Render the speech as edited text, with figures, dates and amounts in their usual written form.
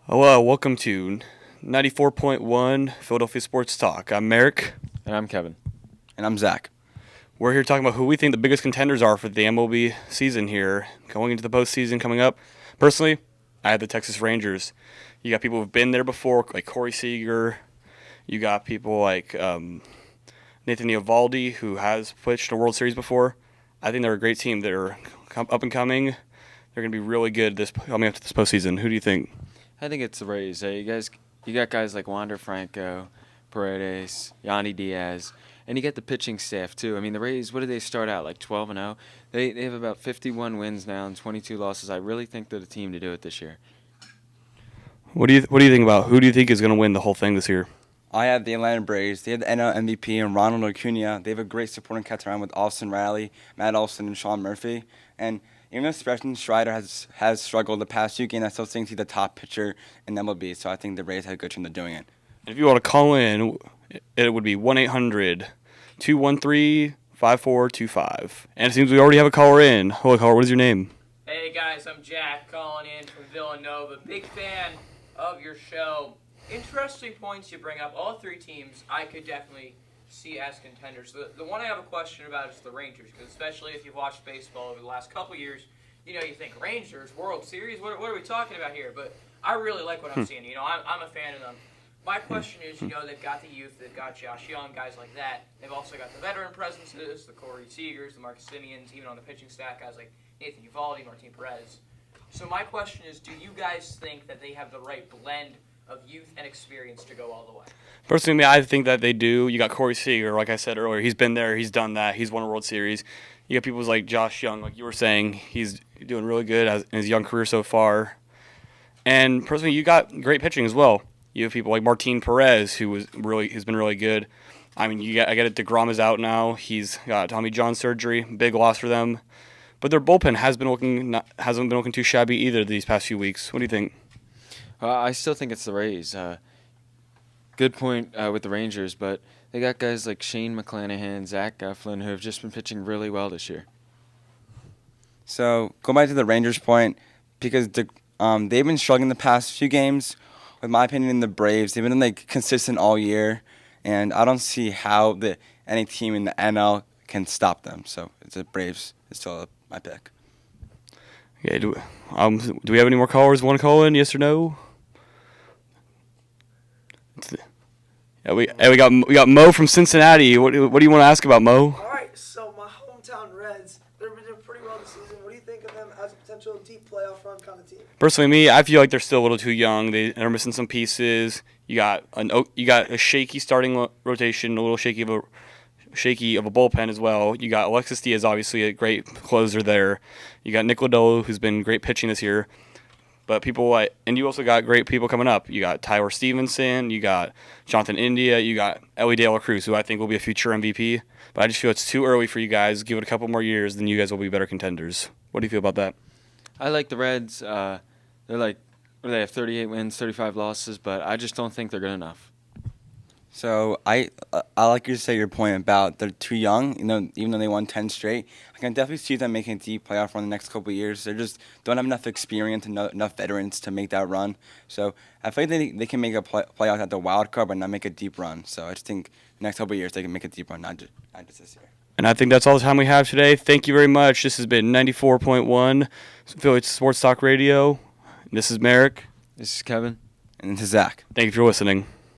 Hello, welcome to 94.1 Philadelphia Sports Talk. I'm Merrick. And I'm Kevin. And I'm Zach. We're here talking about who we think the biggest contenders are for the MLB season here, going into the postseason coming up. Personally, I have the Texas Rangers. You got people who've been there before, like Corey Seager. You got people like Nathan Eovaldi, who has pitched a World Series before. I think they're a great team. They're up and coming. They're going to be really good coming up to this postseason. Who do you think? I think it's the Rays. You got guys like Wander Franco, Paredes, Yandy Diaz, and you get the pitching staff too. I mean, the Rays. What did they start out like 12-0? They have about 51 wins now and 22 losses. I really think they're the team to do it this year. What do you think about who do you think is going to win the whole thing this year? I have the Atlanta Braves. They have the NL MVP and Ronald Acuna. They have a great supporting cast around with Austin Riley, Matt Olson, and Sean Murphy. And even though Spencer Strider has struggled the past few games, I still think he's the top pitcher in MLB. So I think the Rays have a good chance of doing it. If you want to call in, it would be 1-800-213-5425. And it seems we already have a caller in. Hello, caller. What is your name? Hey guys, I'm Jack calling in from Villanova. Big fan of your show. Interesting points you bring up. All three teams I could definitely see as contenders. The one I have a question about is the Rangers, because especially if you've watched baseball over the last couple years, you think Rangers, World Series, what are we talking about here? But I really like what I'm seeing. I'm a fan of them. My question is, they've got the youth, they've got Josh Young, guys like that. They've also got the veteran presences, the Corey Seagers, the Marcus Simeons, even on the pitching staff, guys like Nathan Eovaldi, Martin Perez. So my question is, do you guys think that they have the right blend of youth and experience to go all the way? Personally, I think that they do. You got Corey Seager, like I said earlier. He's been there. He's done that. He's won a World Series. You got people like Josh Young, like you were saying. He's doing really good in his young career so far. And personally, you got great pitching as well. You have people like Martin Perez, who's been really good. I mean, I get it. DeGrom is out now. He's got Tommy John surgery. Big loss for them. But their bullpen hasn't been looking too shabby either these past few weeks. What do you think? I still think it's the Rays. Good point with the Rangers, but they got guys like Shane McClanahan, Zach Eflin, who have just been pitching really well this year. So go back to the Rangers point, because they've been struggling the past few games. With my opinion, the Braves, they've been consistent all year, and I don't see how any team in the NL can stop them. So the Braves is still my pick. Yeah. Do we have any more callers want to call in? Yes or no? Yeah, we got Mo from Cincinnati. What do you want to ask about, Mo? All right, so my hometown Reds, they've been doing pretty well this season. What do you think of them as a potential deep playoff run kind of team? Personally, me, I feel like they're still a little too young. They're missing some pieces. You got a shaky starting rotation, a little shaky of a bullpen as well. You got Alexis Diaz, obviously a great closer there. You got Nick Lodolo, who's been great pitching this year. But and you also got great people coming up. You got Tyler Stevenson, you got Jonathan India, you got Ellie De La Cruz, who I think will be a future MVP. But I just feel it's too early for you guys. Give it a couple more years, then you guys will be better contenders. What do you feel about that? I like the Reds. They're what do they have, 38 wins, 35 losses, but I just don't think they're good enough. So I like you to say your point about they're too young. Even though they won 10 straight, I can definitely see them making a deep playoff run the next couple of years. They just don't have enough experience and enough veterans to make that run. So I feel like they can make a playoff at the wild card, but not make a deep run. So I just think the next couple of years they can make a deep run, not just this year. And I think that's all the time we have today. Thank you very much. This has been 94.1 Philly Sports Talk Radio. This is Merrick. This is Kevin. And this is Zach. Thank you for listening.